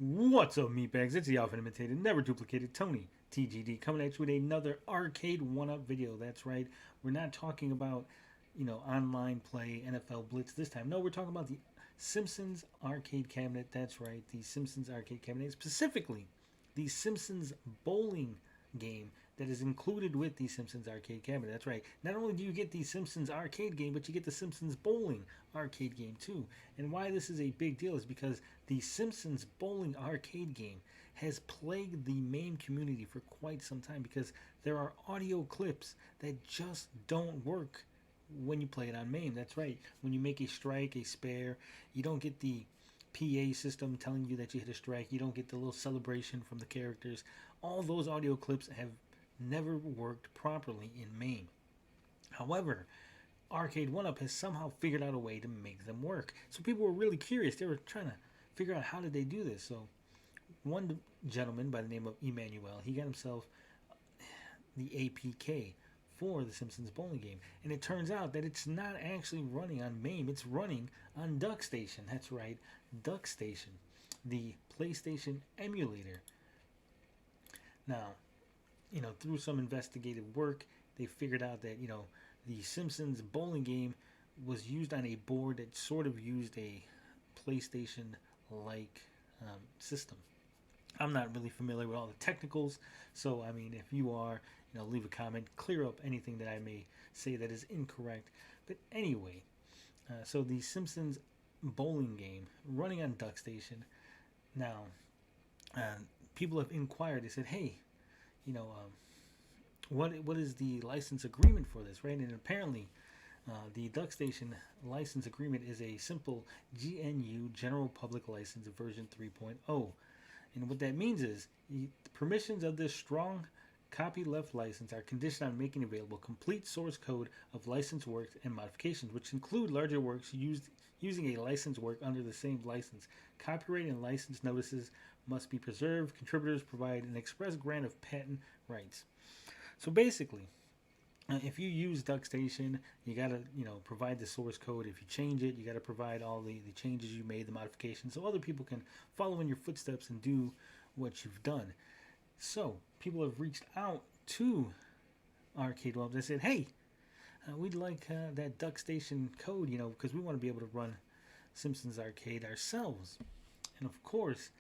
What's up, meatbags? It's the often imitated, never duplicated Tony TGD coming at you with another arcade one-up video. That's right. We're not talking about, online play NFL Blitz this time. No, we're talking about the Simpsons arcade cabinet. That's right, the Simpsons arcade cabinet, specifically the Simpsons bowling game that is included with the Simpsons arcade cabinet. That's right. Not only do you get the Simpsons arcade game, but you get the Simpsons bowling arcade game too. And why this is a big deal is because the Simpsons bowling arcade game has plagued the MAME community for quite some time because there are audio clips that just don't work when you play it on MAME. That's right. When you make a strike, a spare, you don't get the PA system telling you that you hit a strike. You don't get the little celebration from the characters. All those audio clips have never worked properly in MAME. However, Arcade 1UP has somehow figured out a way to make them work. So people were really curious. They were trying to figure out how did they do this. So one gentleman by the name of Emmanuel, he got himself the APK for the Simpsons bowling game. And it turns out that it's not actually running on MAME, it's running on Duckstation. That's right, Duckstation, the PlayStation emulator. Now, through some investigative work, they figured out that, the Simpsons bowling game was used on a board that sort of used a PlayStation-like system. I'm not really familiar with all the technicals, so if you are, leave a comment, clear up anything that I may say that is incorrect. But anyway, so the Simpsons bowling game running on Duckstation. Now, people have inquired. They said, "Hey, what is the license agreement for this?" Right, and apparently, the Duckstation license agreement is a simple GNU General Public License version 3.0. And what that means is the permissions of this strong copyleft license are conditioned on making available complete source code of licensed works and modifications, which include larger works using a licensed work under the same license. Copyright and license notices must be preserved. Contributors provide an express grant of patent rights. So basically, if you use Duckstation, you gotta provide the source code. If you change it, you gotta provide all the changes you made, the modifications, so other people can follow in your footsteps and do what you've done. So people have reached out to Arcade Web. They said, "Hey, we'd like that Duckstation code, because we want to be able to run Simpsons Arcade ourselves." And of course,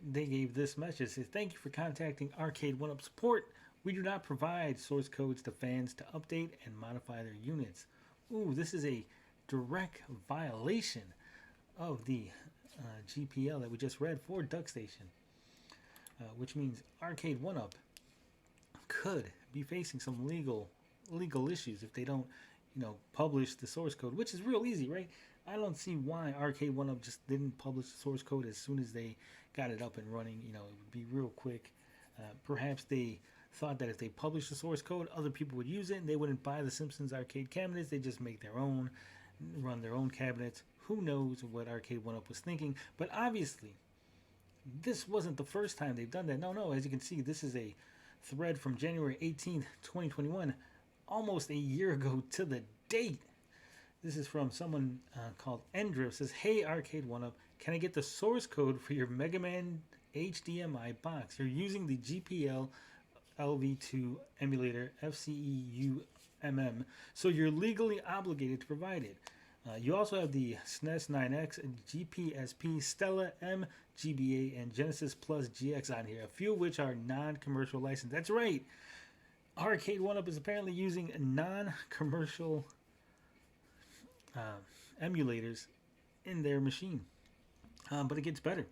they gave this message. It says, "Thank you for contacting Arcade 1UP support. We do not provide source codes to fans to update and modify their units." Ooh, this is a direct violation of the GPL that we just read for Duckstation, which means Arcade 1UP could be facing some legal issues if they don't, publish the source code, which is real easy, right? I don't see why Arcade 1UP just didn't publish the source code as soon as they got it up and running. It would be real quick. Perhaps they thought that if they published the source code, other people would use it and they wouldn't buy the Simpsons arcade cabinets. They just make their own, run their own cabinets. Who knows what Arcade 1UP was thinking? But obviously, this wasn't the first time they've done that. No. As you can see, this is a thread from January 18th, 2021, almost a year ago to the date. This is from someone called Endrift. Says, "Hey, Arcade 1UP, can I get the source code for your Mega Man HDMI box? You're using the GPL LV2 emulator FCEUMM, so you're legally obligated to provide it. You also have the SNES 9X, GPSP, Stella M, GBA, and Genesis Plus GX on here, a few of which are non-commercial licensed." That's right. Arcade 1UP is apparently using non-commercial emulators in their machine. But it gets better.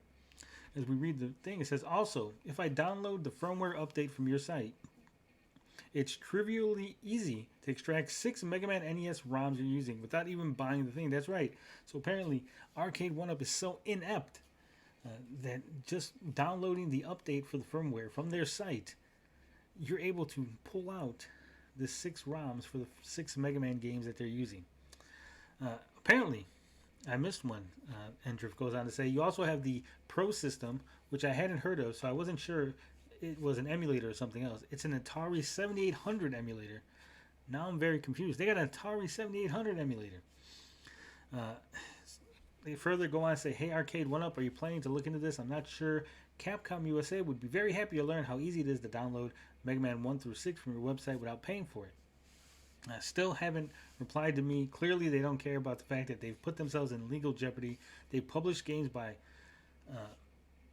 As we read the thing, it says, "Also, if I download the firmware update from your site, it's trivially easy to extract 6 Mega Man NES ROMs you're using without even buying the thing." That's right. So apparently, Arcade 1UP is so inept that just downloading the update for the firmware from their site, you're able to pull out the 6 ROMs for the 6 Mega Man games that they're using. Apparently, I missed one. Endrift goes on to say, "You also have the Pro System, which I hadn't heard of, so I wasn't sure it was an emulator or something else. It's an Atari 7800 emulator." Now I'm very confused. They got an Atari 7800 emulator. They further go on and say, "Hey, Arcade One Up, are you planning to look into this? I'm not sure. Capcom USA would be very happy to learn how easy it is to download Mega Man 1 through 6 from your website without paying for it." Still haven't replied to me. Clearly, they don't care about the fact that they've put themselves in legal jeopardy. They published games by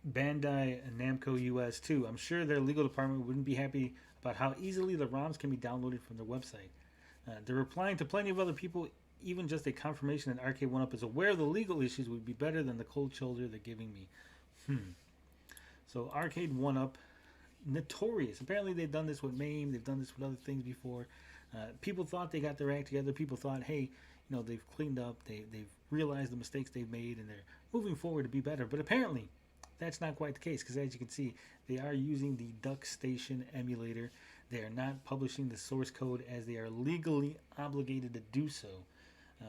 Bandai and Namco US too. I'm sure their legal department wouldn't be happy about how easily the ROMs can be downloaded from their website. They're replying to plenty of other people. Even just a confirmation that Arcade One Up is aware of the legal issues would be better than the cold shoulder they're giving me. So Arcade One Up, notorious. Apparently they've done this with MAME. They've done this with other things before. People thought they got their act together. People thought, hey, they've cleaned up. They've realized the mistakes they've made, and they're moving forward to be better. But apparently, that's not quite the case, because as you can see, they are using the Duckstation emulator. They are not publishing the source code as they are legally obligated to do so.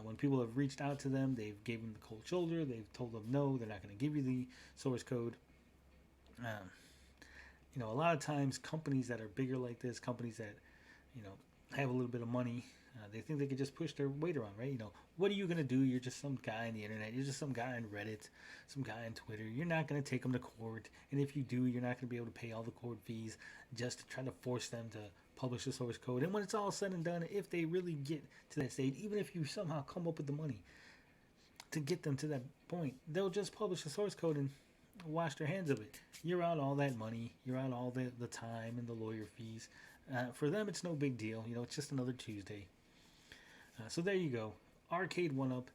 When people have reached out to them, they've given them the cold shoulder. They've told them no, they're not going to give you the source code. A lot of times companies that are bigger like this, companies that have a little bit of money, they think they could just push their weight around, right? What are you going to do? You're just some guy on the internet. You're just some guy on Reddit, some guy on Twitter. You're not going to take them to court. And if you do, you're not going to be able to pay all the court fees just to try to force them to publish the source code. And when it's all said and done, if they really get to that stage, even if you somehow come up with the money to get them to that point, they'll just publish the source code and wash their hands of it. You're out all that money. You're out all the time and the lawyer fees. For them, it's no big deal. It's just another Tuesday. So there you go. Arcade One Up,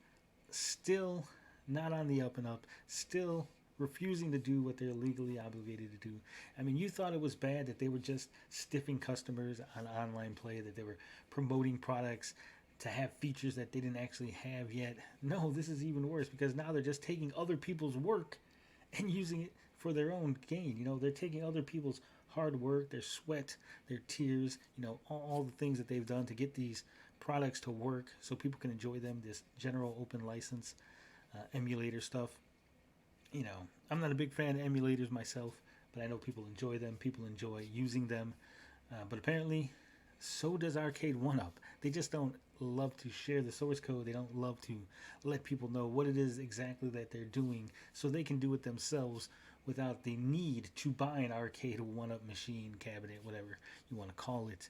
still not on the up and up. Still refusing to do what they're legally obligated to do. I mean, you thought it was bad that they were just stiffing customers on online play, that they were promoting products to have features that they didn't actually have yet. No, this is even worse, because now they're just taking other people's work and using it for their own gain. They're taking other people's hard work, their sweat, their tears, all the things that they've done to get these products to work so people can enjoy them, this general open license emulator stuff. I'm not a big fan of emulators myself, but I know people enjoy them. People enjoy using them. But apparently, so does Arcade One Up. They just don't love to share the source code. They don't love to let people know what it is exactly that they're doing so they can do it themselves without the need to buy an Arcade One Up machine, cabinet, whatever you want to call it.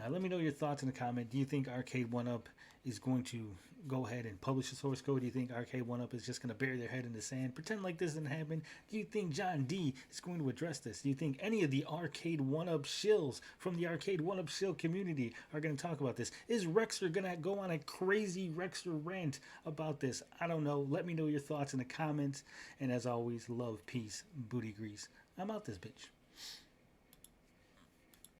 Let me know your thoughts in the comment. Do you think Arcade One Up is going to go ahead and publish the source code? Do you think Arcade One Up is just going to bury their head in the sand, pretend like this didn't happen? Do you think John D is going to address this? Do you think any of the Arcade One Up shills from the Arcade One Up shill community are going to talk about this? Is Rexer going to go on a crazy Rexer rant about this? I don't know. Let me know your thoughts in the comments. And as always, love, peace, booty grease. I'm out this bitch.